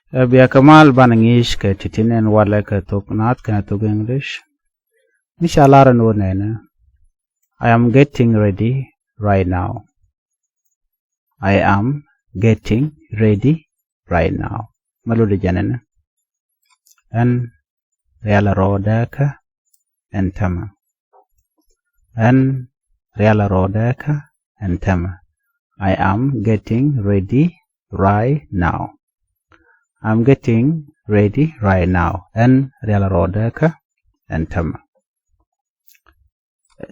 Biya kamal banangish ke titinen wala ke toknat ke tok English. Inshallah no nena. I am getting ready right now. I am getting ready right now. Malude janana. En reala rodaka en tama. En reala rodaka en tama. I am getting ready right now. I'm getting ready right now. En reala rodaka en tama.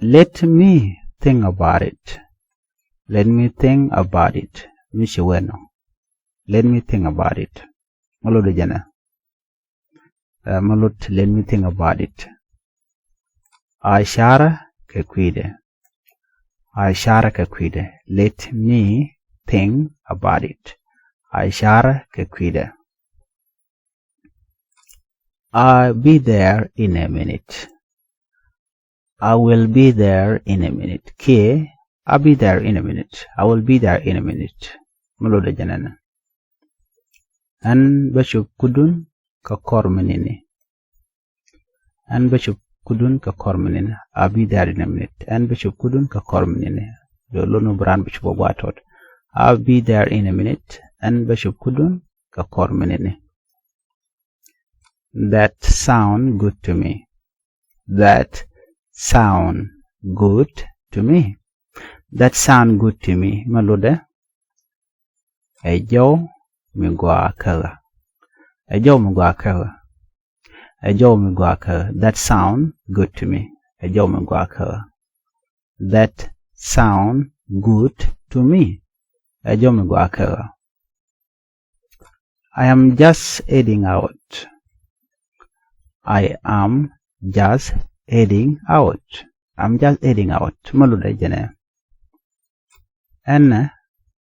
Let me think about it. Let me think about it. Mishi bueno. Let me think about it. Malude jana. Malut, let me think about it. Aishara ke kwide. Aishara ke kwide. Let me think about it. Aishara ke kwide. I'll be there in a minute. I will be there in a minute. Ke, I'll be there in a minute. I will be there in a minute. Malude janana. An bashub kudun ka kormenini. An bashub kudun ka kormenini. I'll be there in a minute. An bashub kudun ka kormenini. Lolo bran bashub watot. I'll be there in a minute. An bashub kudun ka kormenini. That sound good to me. That sound good to me. That sound good to me. Malude. Ejo migwa kala. Ejo migwa kala. Ejo migwa kala. That sound good to me. Ejo migwa kala. That sound good to me. Ejo migwa kala. I am just heading out. I am just heading out. I'm just heading out. Malude jene. Anna,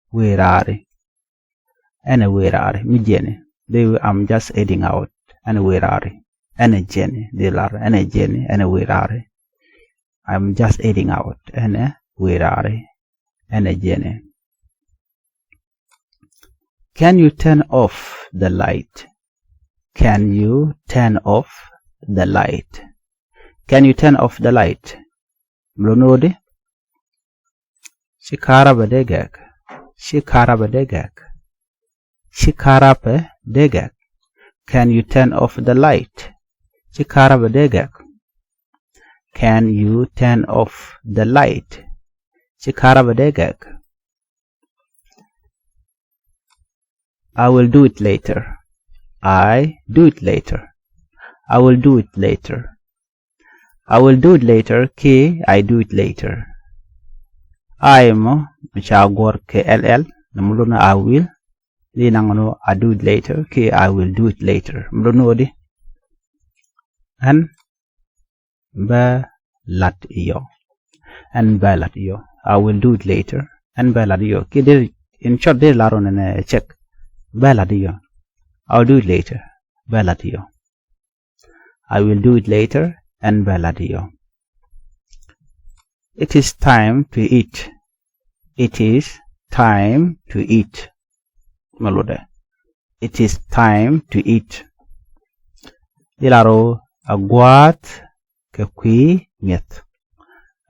where are you? Anna, where are you? Me jene. I'm just heading out. Anna, where are you? Anna jene. They are Anna jene. Anna, where are you? I'm just heading out. Anna, where are you? Anna jene. Can you turn off the light? Can you turn off the light? Can you turn off the light? Blonodi. Shikara badegak. Shikara badegak. Shikara badegak. Can you turn off the light? Shikara badegak. Can you turn off the light? Shikara badegak. I will do it later. I do it later. I will do it later. I will do it later. K, I do it later. I am mchagor KLL. Namuluna I will. Li nangano I do it later. K, I will do it later. Mluno di. An ba lat iyo. An ba lat iyo. I will do it later. An ba lat iyo. K, in short, there laron and check. Ba lat iyo. I'll do it later. Ba lat iyo. I will do it later. And baladio. It is time to eat. It is time to eat. Malude. It is time to eat. Dilaro aguat ke kui miet.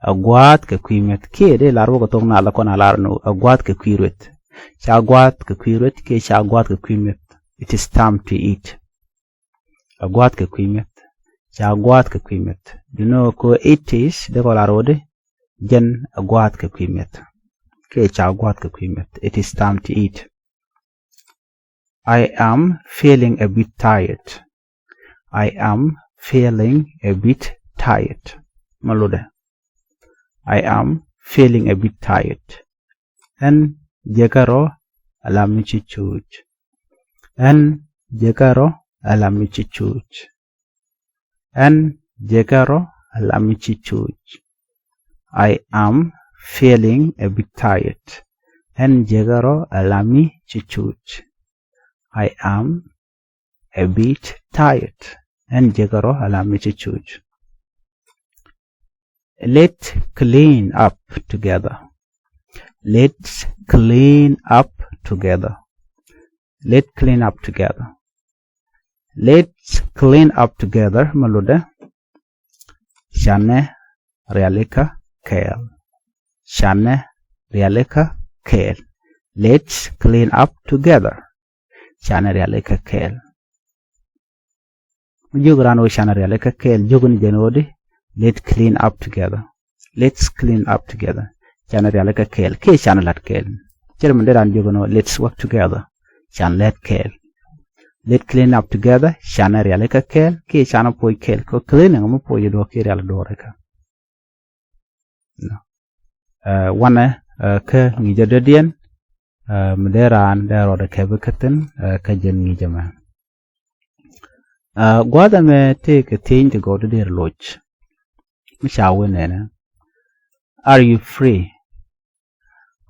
Aguat ke kui miet. Ke de laro ko tong na la kona larno aguat ke kui ruet. Cha aguat ke kui ruet ke cha aguat ke kui miet. It is time to eat. Aguat ke kui miet. Aguat ke kwimet. You know ko it is de ko la rode jen aguat ke kwimet. Ke aguat ke kwimet. It is time to eat. I am feeling a bit tired. I am feeling a bit tired. Malude. I am feeling a bit tired. En jekaro alamichi chuch. En jekaro alamichi chuch. And jekaro alamichi chuch. I am feeling a bit tired. And jekaro alami chuch. I am a bit tired. And jekaro alami chuch. Let's clean up together. Let's clean up together. Let's clean up together. Let's clean up together. Maluda. Shane realika kale. Shane realika kale. Let's clean up together. Shane realika kale. Jugran shane realika kale. Jugun jenodi. Let's clean up together. Let's clean up together. Shane realika kale. Ke shane lat kale. Jermanderan juguno. Let's work together. Shane let kale. Let's clean up together. Shana realika kel. Ki shana poi kel. Ko cleaning mo poi do ki real doreka. No. Wana ke ngijadadian. Mderan dero de kebekaten ka jen ngijama. Gwada me take a thing to go to their lodge. Mishawinena. Are you free?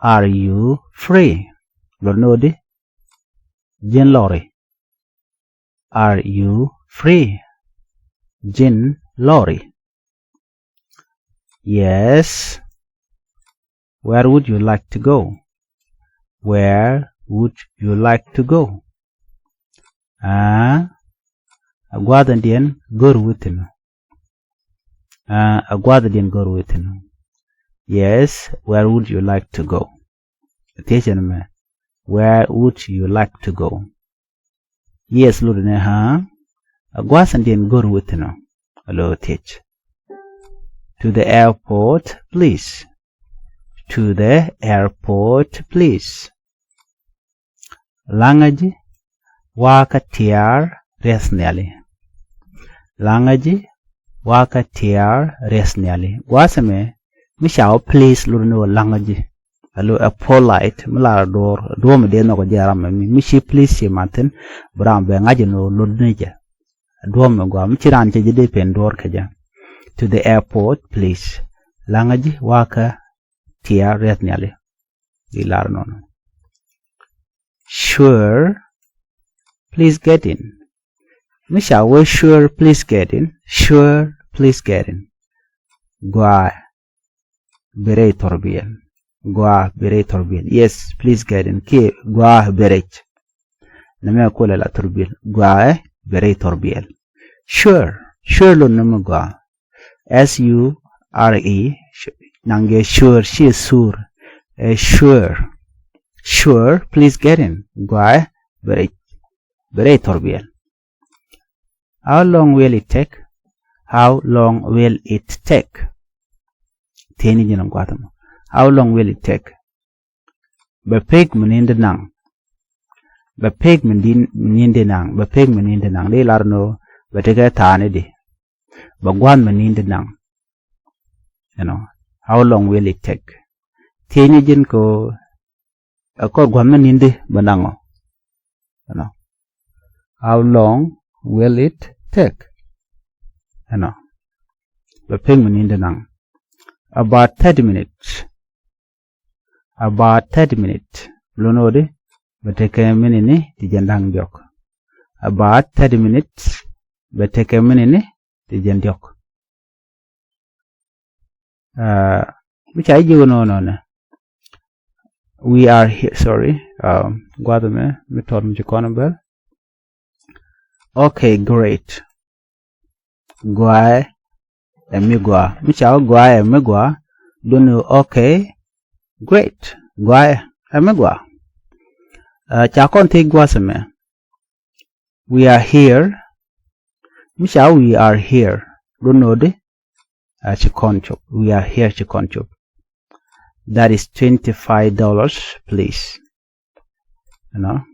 Are you free? Lornodi. Jen lori. Are you free? Jin Lori. Yes. Where would you like to go? Where would you like to go? Agwadandian Gurwitinu. Agwadandian Gurwitinu. Yes. Where would you like to go? Attention me. Where would you like to go? Yes, Lurine, huh? Agwasandian Gurwitino. Hello, teach. To the airport, please. To the airport, please. Langaji waka tiar resnali. Langaji waka tiar resnali. Gwasame, Mishao, please, Lurino langaji. Hello, a polite Milador, Duomede no Jaram, Mishi, please, Martin, Brown Bangajino, Ludnija. Duomago, Michiran Jade Pendor Kaja. To the airport, please. Langaji, Waka, Tia, Retniali. Ilarnon. Sure, please get in. Misha, we sure, please get in. Sure, please get in. Gua, Bere Torbian. Gua bere torbil. Yes, please get in. Ki gua berech. Nama kola la torbil. Gua bere torbil. Sure. Sure lo nama gua. S-U-R-E. Nange sure. She is sure. Sure. Sure. Please get in. Gua berech. Bere torbil. How long will it take? How long will it take? Teni jinam guatamo. How long will it take? Bapeg meninde nang. Bapeg meninde nang. Bapeg meninde nang. They larno batega tane di. Bagwan meninde nang. You know. How long will it take? Tieni jin ko akor gwan meninde banango. You know. How long will it take? You know. Bapeg meninde nang. About 30 minutes. About 30 minutes. Lunode, but take a minute, the jandang jok. About 30 minutes, but take a minute, the jandok. Which I do no. We are here, sorry. Guadame, Mitom Jaconabel. Okay, great. Guai, emigua. Which I'll guai, emigua. Don't know, okay. Great. Guai amegwa. Chakonte guasame. We are here. Misha, we are here. Don't know the chikonchop. We are here chikonchop. That is $25, please. You know.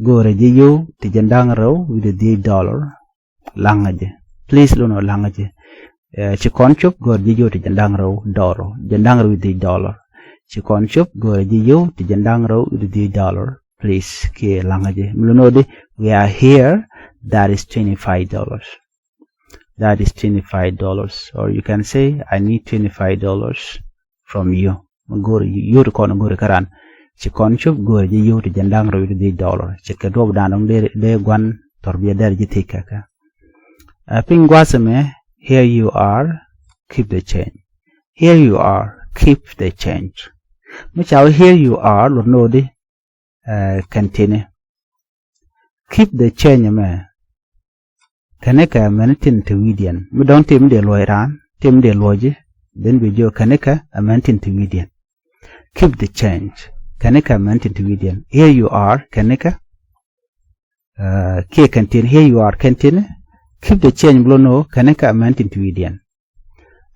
Go regiyo tijandang row with the $. Langaje. Please don't know langaje. Chikonchop go regiyo tijandang row doro. Jandang row with the $. Chikonchop go regiyo tijandang row with the $. Please ke langaje. Mulunode we are here. That is $25. That is $25. Or you can say I need $25 from you. Go you to go karan. Chikonchop go regiyo tijandang row with the $. Chikadog danong de guan torbia der jitika. Pingwasame, here you are, keep the change. Here you are, keep the change. Michao, here you are, Lord continue. Keep the change, man. kaneka amentin Twidian. We don't tim de loiran, tim de loji. Then we do kaneka amentin Twidian. Keep the change. Kaneka amentin Twidian. Here you are, kaneka. K canteen. Here you are, canteen. Keep the change below no kaneka amentin Twidian.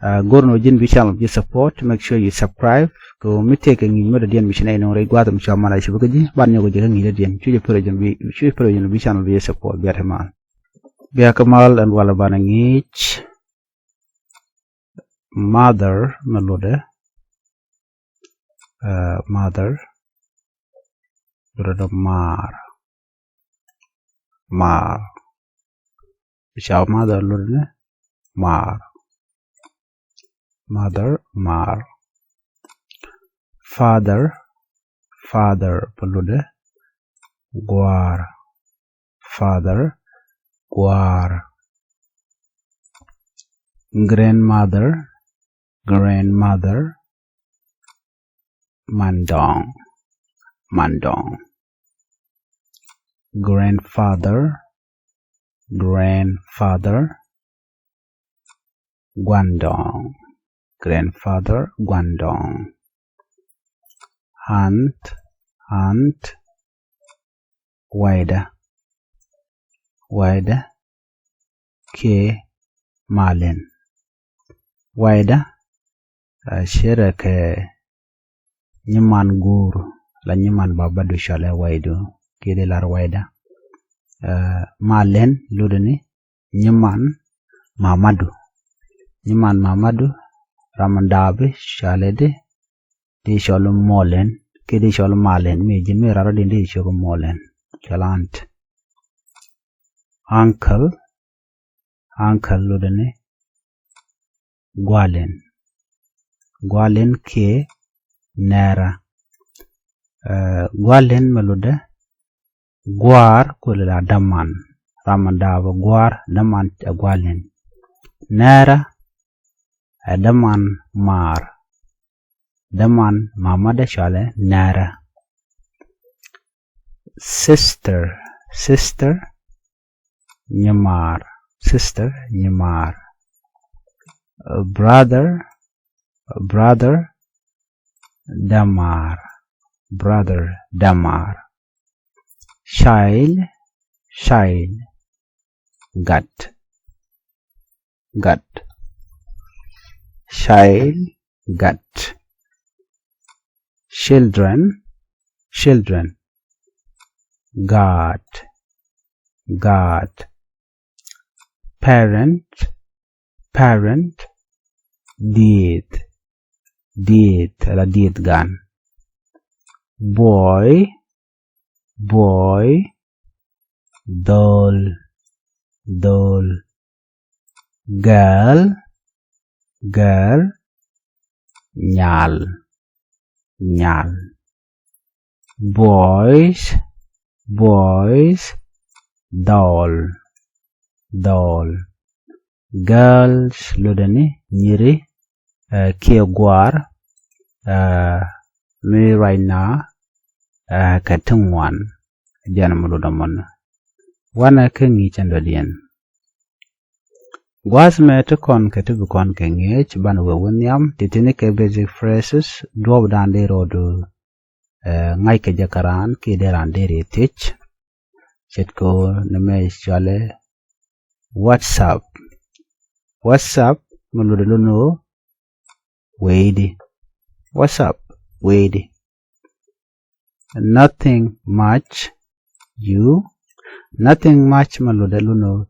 Go no jin channel you support. Make sure you subscribe. Go me take a new median mission and already got them shamala shibuji. But you go to the choose a channel via support. Better man. Biakamal and Walabanangich Mother Malude Mother Brother Mar Shall Mother Lune Mar Mother Mar Father Palude Guar Father Guar Grandmother Mandong Grandfather Guandong Aunt Wida K Malin Wida Shira ke Nyiman Guru la Nyiman Babadu Shale Waidu Kide lar Wida Malen Ludeni Nyiman Mamadu Ramandabi Shale de Shalom Molen Kide Shalom Malen me Jimmy Radin de Shalom Molen Chalant Uncle Ludeni Gwalen ke Nera Gwalen Malude Gwar Kulila Daman Ramandava Gwar Daman Gwalen Nera Daman Mar Daman Mamada Shale Nera Sister Nyamar Brother Damar Child Gut Child Gut Children God Parent Deed gun Boy Doll Girl Nyal Boys Doll Girls Ludeni Nyiri Kiogwar me right now Katungwan Janamudamon Wana Kengi Chandodian Guas meta con Katubukon Kengich Banwe Winyam Titinike basic phrases Dwab Dande Rodu Ngaike Jakaran Kideran Deri Tich Chetko Name Chale WhatsApp Muluduluno Wade WhatsApp Wade Nothing much Maludaluno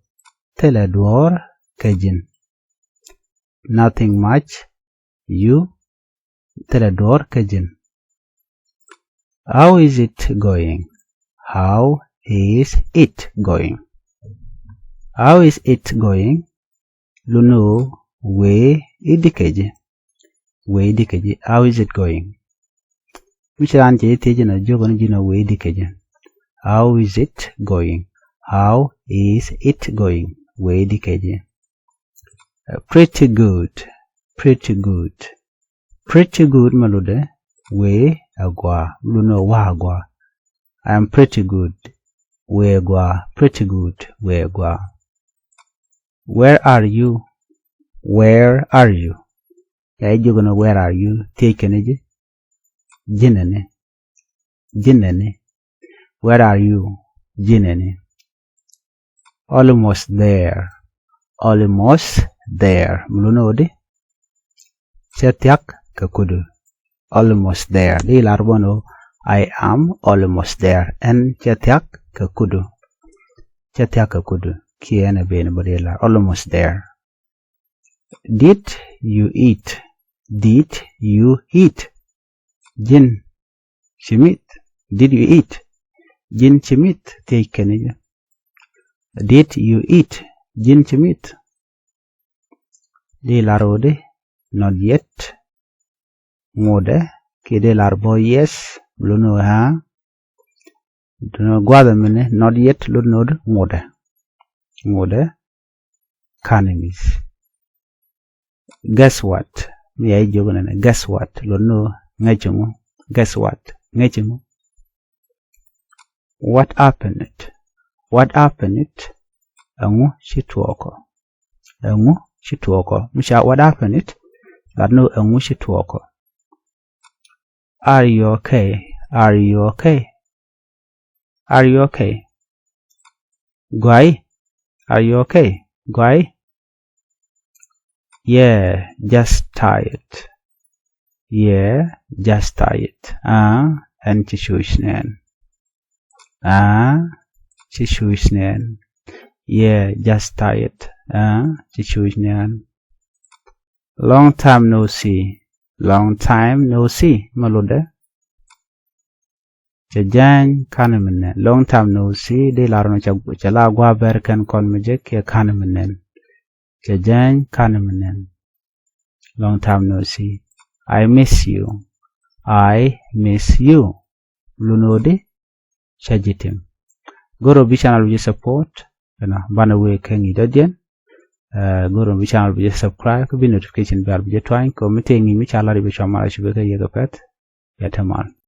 Teledor Kajin Nothing much you Teledor Kajin How is it going? How is it going? Luno we idikeji How is it going? Michanje tejina jogon jina we idikeji How is it going? We idikeji Pretty good malude we agwa luno wa agwa I am pretty good we agwa Where are you? Where are you? Ya jogona where are you? Take je. Jinene. Jinene. Where are you? Jinene. Almost there. Almost there. Mulunode. Chetiak kakudu. Almost there. Di larbono. I am almost there. And chetiak kakudu. Chetiak kakudu. Kiana bene bodela. Almost there. Did you eat? Did you eat? Jin chimit. Did you eat? Jin chimit. Take je. Did you eat? Jin chimit. Di larode. Not yet. Mode. Kide larbo yes. Luno ha. Duno guada mene. Not yet. Lunod mode. Mode. Cananis. Guess what? Ya jogana. Guess what? Luno ngechungu. Guess what? Ngechungu. What happened? What happened? Angu shituoko. Angu shituoko. Misha what happened? But no angu shituoko. Are you okay? Are you okay? Are you okay? Guai? Are you okay? Guai? Yeah, just tired. Yeah, just tired. And tishushnen. Tishushnen. Yeah, just tired. Tishushnen. Long time no see. Long time no see. Malude. Chajan kanamene. Long time no see. De larno chala gua berkan kon majek ya kanamene. Chajan kanamene. Long time no see. I miss you. I miss you. Lunode. Shajitim. Goro bi channel bi support. Bana we kengi dodien. Goro bi channel bi subscribe. Bi notification bell bi twine. Ko mitengi mi chala bi chamala shibeka yega pet. Yataman.